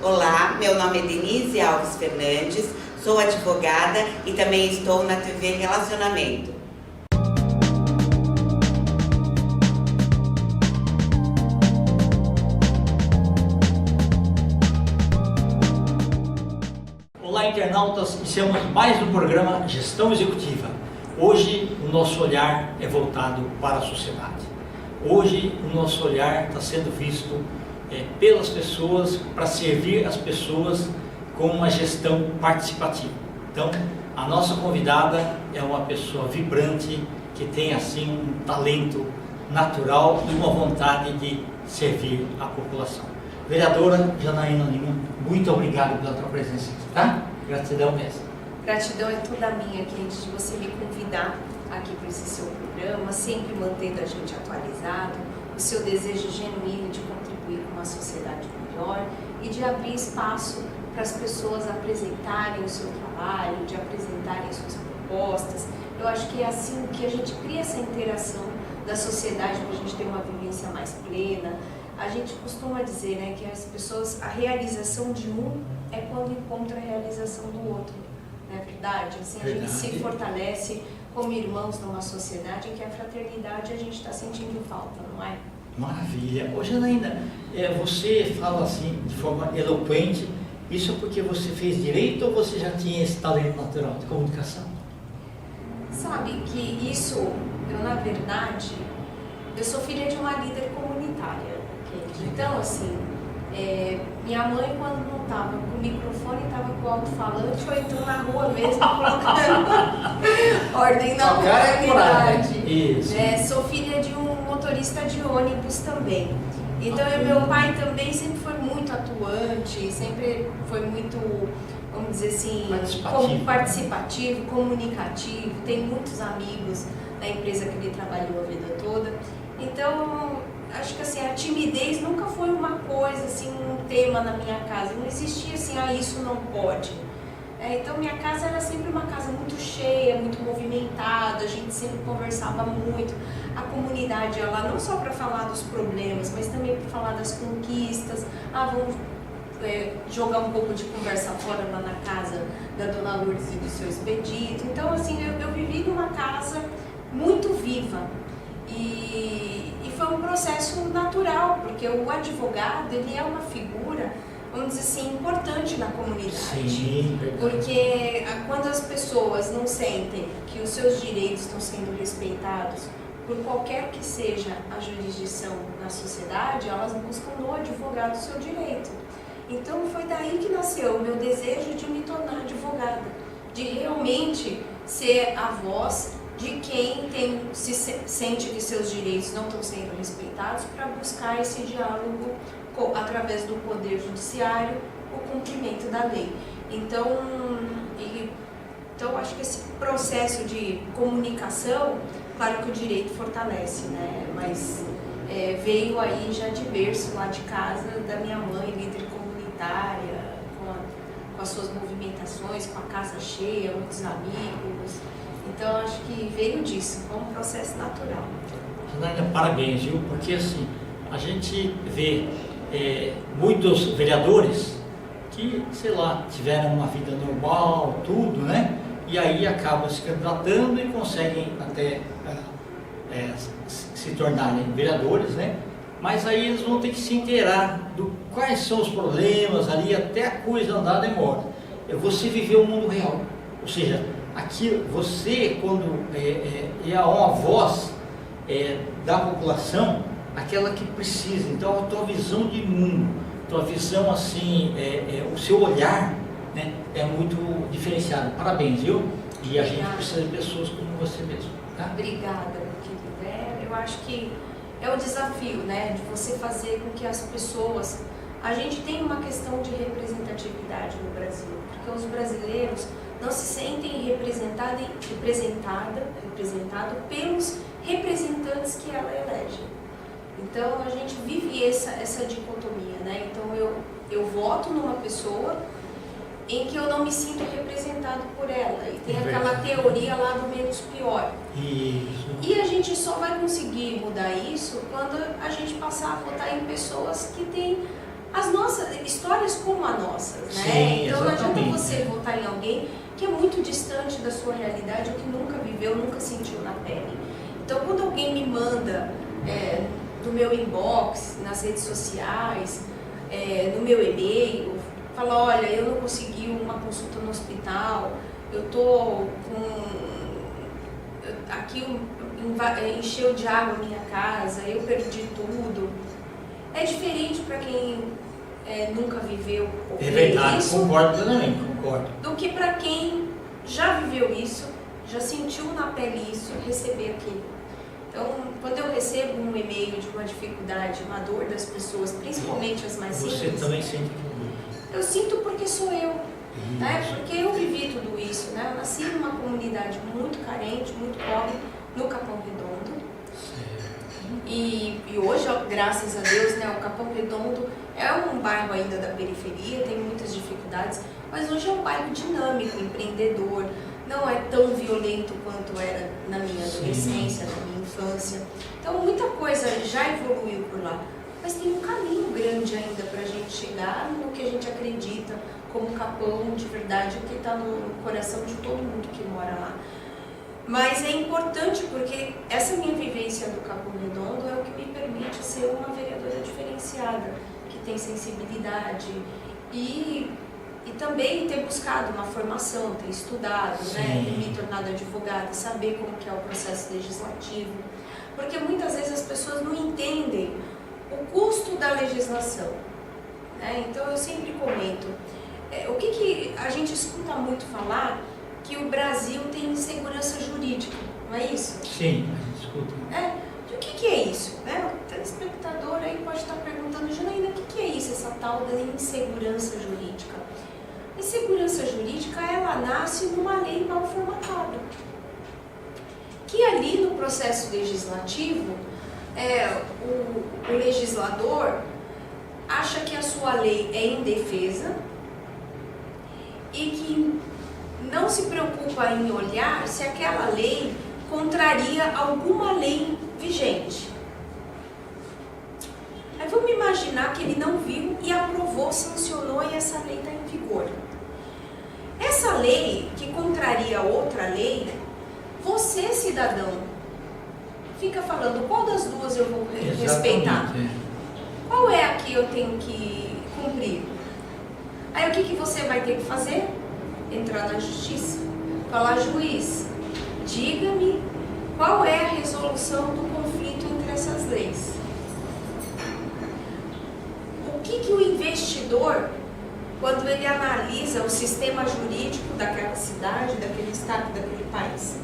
Olá, meu nome é Denise Alves Fernandes, sou advogada e também estou na TV Relacionamento. Olá, internautas, iniciamos mais um programa Gestão Executiva. Hoje o nosso olhar é voltado para a sociedade. Hoje o nosso olhar está sendo visto pelas pessoas, para servir as pessoas com uma gestão participativa. Então, a nossa convidada é uma pessoa vibrante, que tem assim um talento natural e uma vontade de servir a população. Vereadora Janaína Lima, muito obrigado pela tua presença aqui, tá? Gratidão mesmo. Gratidão é toda minha, Kennedy, de você me convidar aqui para esse seu programa, sempre mantendo a gente atualizado, o seu desejo genuíno de contribuir com uma sociedade melhor e de abrir espaço para as pessoas apresentarem o seu trabalho, de apresentarem suas propostas. Eu acho que é assim que a gente cria essa interação da sociedade para a gente ter uma vivência mais plena. A gente costuma dizer, né, que as pessoas, a realização de um é quando encontra a realização do outro, não é verdade? Assim, a gente se fortalece como irmãos numa sociedade em que a fraternidade a gente está sentindo falta, não é? Maravilha. Ô Janaína, você fala assim de forma eloquente, isso é porque você fez direito ou você já tinha esse talento natural de comunicação? Sabe que isso, eu na verdade, eu sou filha de uma líder comunitária. Então, assim, minha mãe, quando não estava com o microfone, estava com o alto-falante ou então na rua mesmo, colocando ordem na comunidade. Isso. Sou filha de um motorista de ônibus também. Então, meu pai também sempre foi muito atuante, sempre foi muito, vamos dizer assim, participativo, comunicativo, tem muitos amigos na empresa que ele trabalhou a vida toda. Então, acho que assim, a timidez nunca foi uma coisa, assim, um tema na minha casa. Não existia assim, isso não pode. Então, minha casa era sempre uma casa muito cheia, muito movimentada, a gente sempre conversava muito. A comunidade, ela não só para falar dos problemas, mas também para falar das conquistas. Vamos jogar um pouco de conversa fora lá na casa da Dona Lourdes e do seu Expedito. Então, assim, eu vivi numa casa muito viva. E foi um processo natural, porque o advogado, ele é uma figura, vamos dizer assim, importante na comunidade. Sim, porque quando as pessoas não sentem que os seus direitos estão sendo respeitados, por qualquer que seja a jurisdição na sociedade, elas buscam no advogado o seu direito. Então foi daí que nasceu o meu desejo de me tornar advogada, de realmente ser a voz de quem sente que seus direitos não estão sendo respeitados, para buscar esse diálogo através do Poder Judiciário, o cumprimento da lei. Então acho que esse processo de comunicação, claro que o direito fortalece, né? Mas veio aí já de berço lá de casa da minha mãe, líder comunitária, com as suas movimentações, com a casa cheia, muitos amigos. Então, acho que veio disso, foi um processo natural. Janaína, parabéns, viu? Porque assim, a gente vê muitos vereadores que, sei lá, tiveram uma vida normal, tudo, né? E aí acabam se candidatando e conseguem até se tornarem vereadores, né? Mas aí eles vão ter que se inteirar do quais são os problemas ali, até a coisa andar demora. Você viveu o mundo real, ou seja, aqui você, quando é uma voz da população, aquela que precisa. Então a tua visão de mundo, tua visão assim, o seu olhar, né, é muito diferenciado. Parabéns, viu? E a gente precisa de pessoas como você mesmo, tá? Obrigada, meu querido. Eu acho que é o desafio, né, de você fazer com que as pessoas... A gente tem uma questão de representatividade no Brasil, porque os brasileiros não se sentem representados pelos representantes que ela elege. Então, a gente vive essa dicotomia, né? Então, eu voto numa pessoa em que eu não me sinto representado por ela. E tem aquela teoria lá do menos pior. Isso. E a gente só vai conseguir mudar isso quando a gente passar a votar em pessoas que têm as nossas histórias como como as nossas, né? Sim, então não adianta exatamente. você votar em alguém que é muito distante da sua realidade, ou que nunca viveu, nunca sentiu na pele. Então quando alguém me manda do meu inbox, nas redes sociais, no meu e-mail, fala, olha, eu não consegui uma consulta no hospital, eu tô aqui encheu de água a minha casa, eu perdi tudo. É diferente para quem nunca viveu ou verdade, isso, concordo plenamente, concordo. do que para quem já viveu isso, já sentiu na pele isso, receber aquilo. Então, quando eu recebo um e-mail de uma dificuldade, uma dor das pessoas, principalmente as mais simples, Você também sente tudo. eu sinto porque sou eu, né? Porque eu vivi tudo isso, né? Eu nasci numa comunidade muito carente, muito pobre, no Capão Redondo. E hoje, graças a Deus, né, o Capão Redondo é um bairro ainda da periferia, tem muitas dificuldades, mas hoje é um bairro dinâmico, empreendedor, não é tão violento quanto era na minha adolescência, na minha infância. Então muita coisa já evoluiu por lá, mas tem um caminho grande ainda para a gente chegar no que a gente acredita como Capão de verdade, que está no coração de todo mundo que mora lá. Mas é importante porque essa minha vivência do Capão Redondo é o que me permite ser uma vereadora diferenciada, que tem sensibilidade e também ter buscado uma formação, ter estudado, né, ter me tornado advogada, saber como que é o processo legislativo. Porque muitas vezes as pessoas não entendem o custo da legislação, né? Então eu sempre comento, o que a gente escuta muito falar, que o Brasil tem insegurança jurídica, não é isso? Sim, a gente escuta. O que é isso? O telespectador aí pode estar perguntando, Janaína, o que é isso, essa tal da insegurança jurídica? A insegurança jurídica, ela nasce numa lei mal formatada. Que ali no processo legislativo, o legislador acha que a sua lei é indefesa e que não se preocupa em olhar se aquela lei contraria alguma lei vigente. Aí vamos imaginar que ele não viu e aprovou, sancionou e essa lei está em vigor. Essa lei que contraria outra lei, você, cidadão, fica falando qual das duas eu vou respeitar? Qual é a que eu tenho que cumprir? Aí o que você vai ter que fazer? Entrar na justiça, falar, juiz, diga-me qual é a resolução do conflito entre essas leis. O que o investidor, quando ele analisa o sistema jurídico daquela cidade, daquele estado, daquele país,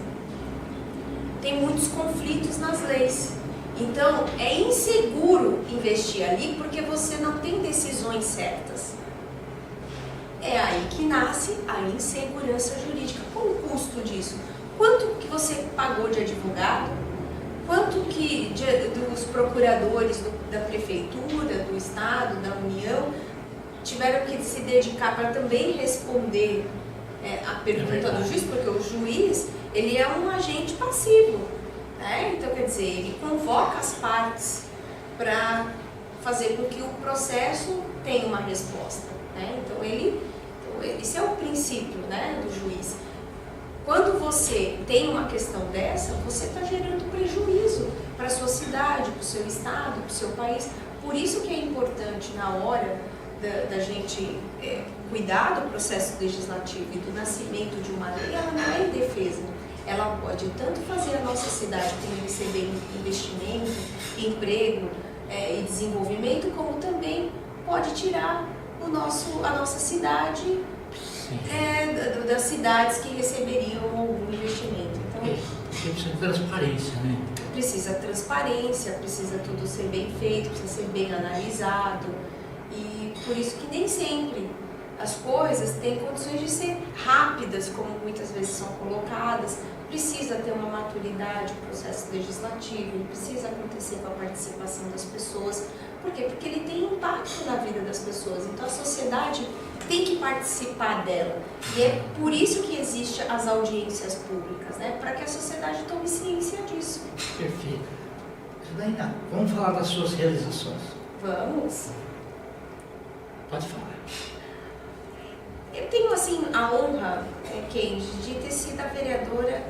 tem muitos conflitos nas leis. Então, é inseguro investir ali porque você não tem decisões certas. É aí que nasce a insegurança jurídica. Qual o custo disso? Quanto que você pagou de advogado? Quanto que dos procuradores da prefeitura, do estado, da União, tiveram que se dedicar para também responder a pergunta do juiz? Porque o juiz, ele é um agente passivo, né? Então, quer dizer, ele convoca as partes para fazer com que o processo tenha uma resposta, né? Então, esse é o princípio, né, do juiz. Quando você tem uma questão dessa, você está gerando prejuízo para a sua cidade, para o seu estado, para o seu país. Por isso que é importante, na hora da gente cuidar do processo legislativo e do nascimento de uma lei, ela não é indefesa. Ela pode tanto fazer a nossa cidade receber investimento, emprego e desenvolvimento, como também pode tirar a nossa cidade das cidades que receberiam algum investimento. Então, precisa de transparência, né? Precisa transparência, precisa tudo ser bem feito, precisa ser bem analisado. E por isso que nem sempre as coisas têm condições de ser rápidas, como muitas vezes são colocadas. Precisa ter uma maturidade, um processo legislativo, precisa acontecer com a participação das pessoas. Por quê? Porque ele tem impacto na vida das pessoas. Então a sociedade tem que participar dela. E é por isso que existem as audiências públicas, né? Para que a sociedade tome ciência disso. Perfeito. Janaína, vamos falar das suas realizações. Vamos. Pode falar. Eu tenho, assim, a honra, Kendi, de ter sido a vereadora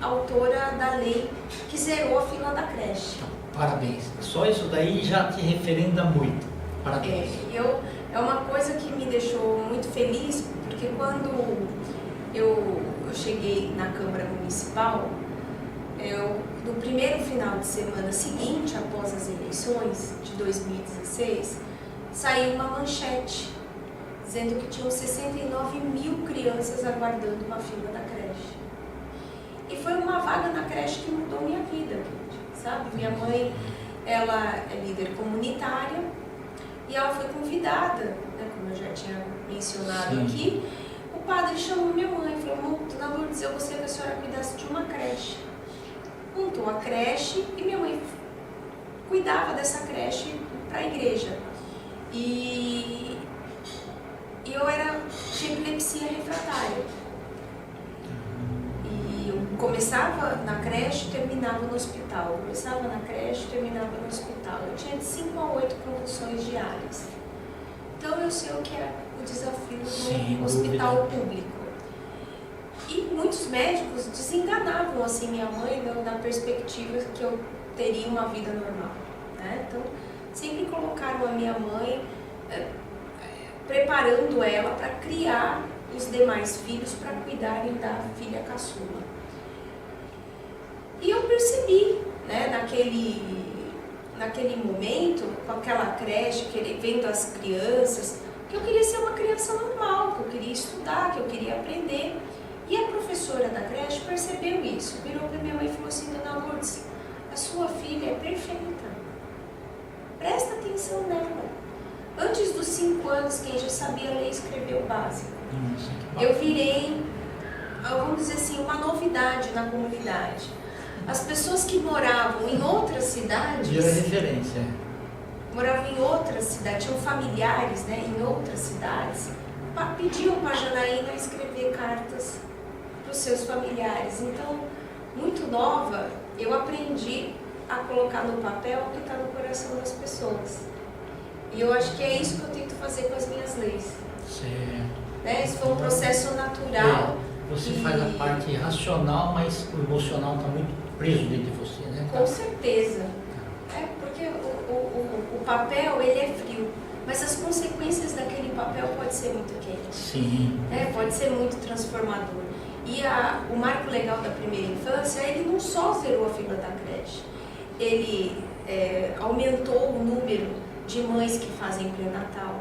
autora da lei que zerou a fila da creche. Parabéns. Só isso daí já te referenda muito. Parabéns. É uma coisa que me deixou muito feliz, porque quando eu cheguei na Câmara Municipal, no primeiro final de semana seguinte, após as eleições de 2016, saiu uma manchete dizendo que tinham 69 mil crianças aguardando uma fila da creche. E foi uma vaga na creche que mudou minha vida, sabe? Minha mãe, ela é líder comunitária e ela foi convidada, né, como eu já tinha mencionado aqui. O padre chamou minha mãe e falou: Dona Lourdes, eu gostaria que a senhora cuidasse de uma creche. Montou a creche e minha mãe cuidava dessa creche para a igreja. E eu tinha epilepsia refratária. E eu começava na creche e terminava no hospital. Começava na creche e terminava no hospital. Eu tinha de 5 a 8 convulsões diárias. Então eu sei o que é o desafio do hospital público. E muitos médicos desenganavam assim minha mãe na perspectiva que eu teria uma vida normal, né? Então sempre colocaram a minha mãe preparando ela para criar os demais filhos para cuidarem da filha caçula. E eu percebi, né, naquele momento, com aquela creche, vendo as crianças, que eu queria ser uma criança normal, que eu queria estudar, que eu queria aprender. E a professora da creche percebeu isso, virou para minha mãe e falou assim: Dona Lourdes, a sua filha é perfeita, presta atenção nela. Antes dos 5 anos, quem já sabia ler e escrever o básico. Eu virei, vamos dizer assim, uma novidade na comunidade. As pessoas que moravam em outras cidades... Vira referência. Moravam em outras cidades, tinham familiares, né, em outras cidades, pediam para a Janaína escrever cartas para os seus familiares. Então, muito nova, eu aprendi a colocar no papel o que está no coração das pessoas. E eu acho que é isso que eu tento fazer com as minhas leis. Certo. Né? Isso foi um processo natural. Você faz a parte racional, mas o emocional está muito preso dentro de você, né? Com certeza. Porque o papel, ele é frio, mas as consequências daquele papel podem ser muito quentes. Sim. Pode ser muito transformador. E o marco legal da primeira infância, ele não só zerou a fila da creche, ele aumentou o número de mães que fazem pré-natal,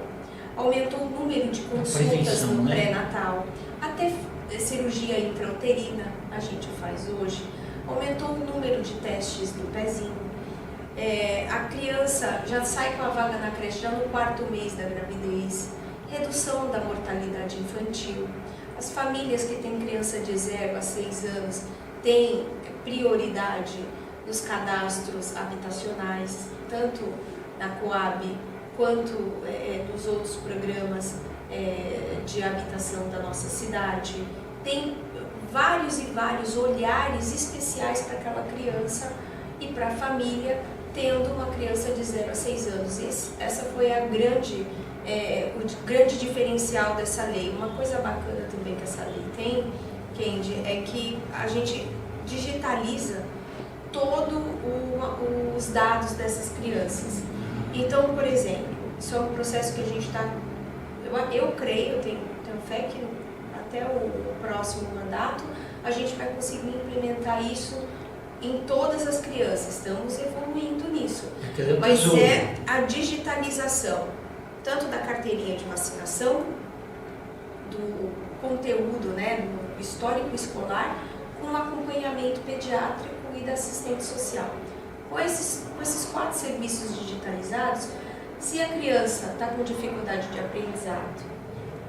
aumentou o número de consultas no pré-natal, até cirurgia intrauterina a gente faz hoje, aumentou o número de testes do pezinho. A criança já sai com a vaga na creche já no 4º mês da gravidez, redução da mortalidade infantil. As famílias que têm criança de 0 a 6 anos têm prioridade nos cadastros habitacionais, tanto na Coab quanto nos outros programas de habitação da nossa cidade. Tem vários e vários olhares especiais para aquela criança e para a família, tendo uma criança de 0 a 6 anos. Essa foi o grande diferencial dessa lei. Uma coisa bacana também que essa lei tem, Kendi, é que a gente digitaliza todos os dados dessas crianças. Então, por exemplo, isso é um processo que a gente está... Eu creio, eu tenho fé que até o próximo mandato a gente vai conseguir implementar isso em todas as crianças. Estamos evoluindo nisso. Mas é a digitalização, tanto da carteirinha de vacinação, do conteúdo, né, do histórico escolar, com o acompanhamento pediátrico e da assistente social. Com esses 4 serviços digitalizados, se a criança está com dificuldade de aprendizado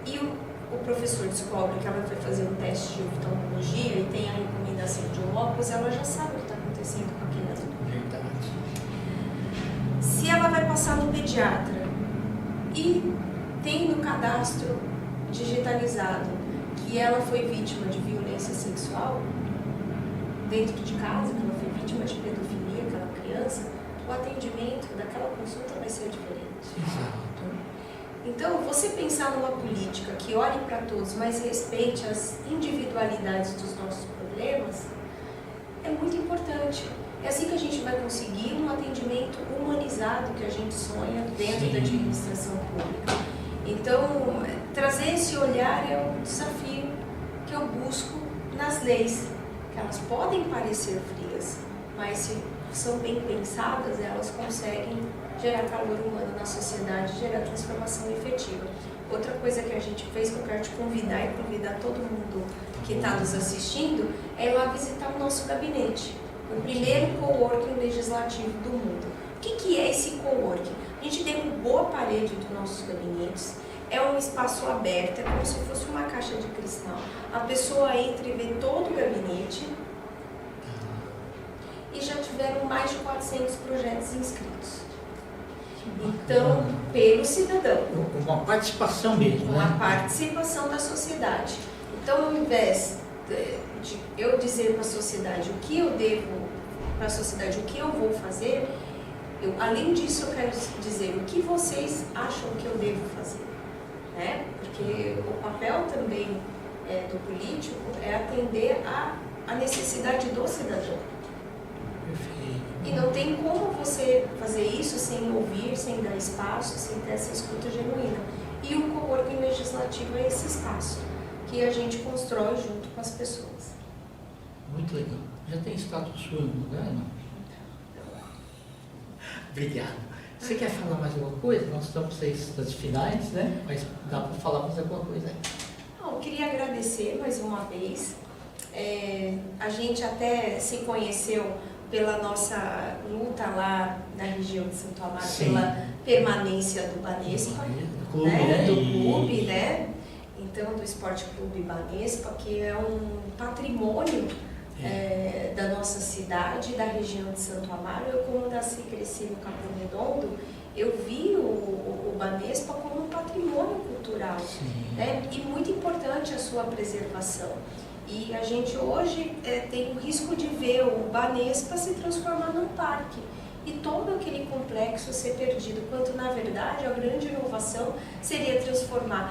e o professor descobre que ela vai fazer um teste de oftalmologia e tem a recomendação de um óculos, ela já sabe o que está acontecendo com aquele aluno. Verdade. Se ela vai passar no pediatra e tem no cadastro digitalizado que ela foi vítima de violência sexual dentro de casa, que ela foi vítima de pedofilia, aquela criança, o atendimento daquela consulta vai ser diferente. Exato. Então, você pensar numa política que olhe para todos, mas respeite as individualidades dos nossos problemas, é muito importante. É assim que a gente vai conseguir um atendimento humanizado que a gente sonha dentro da administração pública. Então, trazer esse olhar é um desafio que eu busco nas leis, que elas podem parecer frias, mas se são bem pensadas, elas conseguem gerar calor humano na sociedade, gerar transformação efetiva. Outra coisa que a gente fez, que eu quero te convidar e convidar todo mundo que está nos assistindo, é ir lá visitar o nosso gabinete, o primeiro coworking legislativo do mundo. O que é esse coworking? A gente derrubou a parede dos nossos gabinetes, é um espaço aberto, é como se fosse uma caixa de cristal. A pessoa entra e vê todo o gabinete e já tiveram mais de 400 projetos inscritos. Então, pelo cidadão. Uma participação mesmo, Uma né? participação da sociedade. Então, ao invés de eu dizer para a sociedade o que eu devo, para a sociedade o que eu vou fazer, além disso eu quero dizer o que vocês acham que eu devo fazer. Né? Porque o papel também do político é atender a necessidade do cidadão. Perfeito. E não tem como você fazer isso sem ouvir, sem dar espaço, sem ter essa escuta genuína. E o coworking legislativo é esse espaço que a gente constrói junto com as pessoas. Muito legal. Já tem status único, né? Obrigado. Você quer falar mais alguma coisa? Nós estamos em instantes finais, né? Mas dá para falar mais alguma coisa aí. Não, eu queria agradecer mais uma vez. A gente até se conheceu pela nossa luta lá na região de Santo Amaro, pela permanência do Banespa, do clube, né? Então, do Esporte Clube Banespa, que é um patrimônio da nossa cidade, da região de Santo Amaro. Eu, como nasci e cresci no Capão Redondo, eu vi o Banespa como um patrimônio cultural, né? E muito importante a sua preservação. E a gente hoje tem o risco de ver o Banespa se transformar num parque e todo aquele complexo ser perdido, quando na verdade a grande inovação seria transformar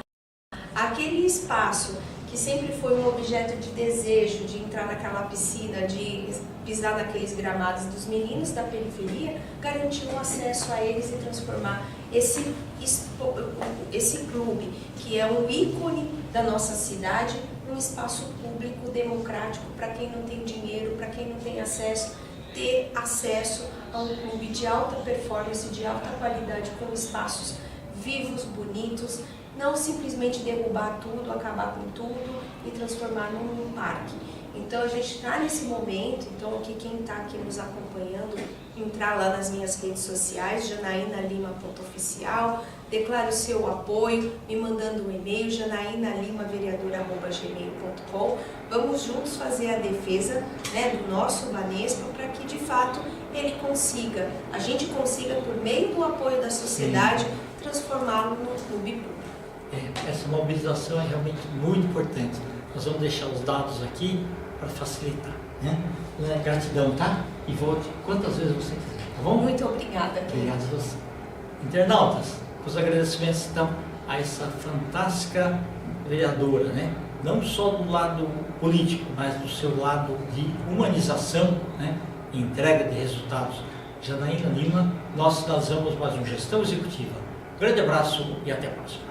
aquele espaço que sempre foi um objeto de desejo, de entrar naquela piscina, de pisar naqueles gramados dos meninos da periferia, garantir um acesso a eles e transformar esse clube, que é um ícone da nossa cidade, num espaço público, democrático, para quem não tem dinheiro, para quem não tem acesso, ter acesso a um clube de alta performance, de alta qualidade, com espaços vivos, bonitos, não simplesmente derrubar tudo, acabar com tudo e transformar num parque. Então a gente está nesse momento, então aqui quem está aqui nos acompanhando, entrar lá nas minhas redes sociais, janainalima.oficial, declare o seu apoio, me mandando um e-mail, janainalimavereadora@gmail.com. Vamos juntos fazer a defesa, né, do nosso Banespa, para que de fato a gente consiga, por meio do apoio da sociedade, transformá-lo num clube público. Essa mobilização é realmente muito importante. Nós vamos deixar os dados aqui para facilitar, né? Gratidão, tá? E volte quantas vezes você quiser, tá bom? Muito obrigada. Obrigado a você. Internautas, os agradecimentos então a essa fantástica vereadora, né? Não só do lado político, mas do seu lado de humanização, né? E entrega de resultados. Janaína Lima, nós finalizamos mais um Gestão Executiva. Grande abraço e até a próxima.